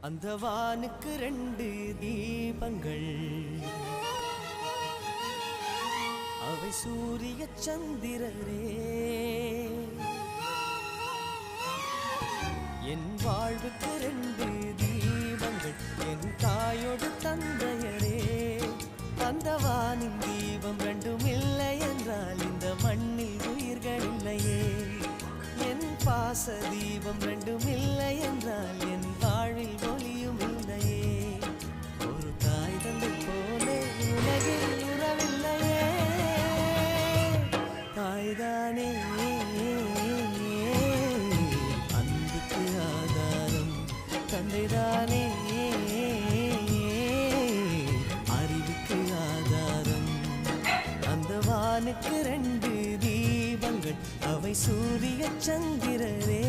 அந்த வானுக்கு 2 தீபங்கள், அவை சூரிய சந்திரரே. என் வாழ்வுக்கு 2 தீபங்கள், என் தாயோடு தந்தையரே. அந்த வானின் தீபம் 2ம் இல்லை என்றால் இந்த மண்ணில் உயிர்கள் இல்லையே. என் பாச தீபம் 2ம் இல்லை என்றால் என் வாழ்வில் ஒளியும் இல்லையே. ஒரு தாய் தந்தை போலே உலகில் உறவில்லையே. தாய்தானே அன்புக்கு ஆதாரம், தந்தைதானே அறிவுக்கு ஆதாரம். அந்த வானுக்கு 2 தீபங்கள், அவை சூரிய சந்திரரே.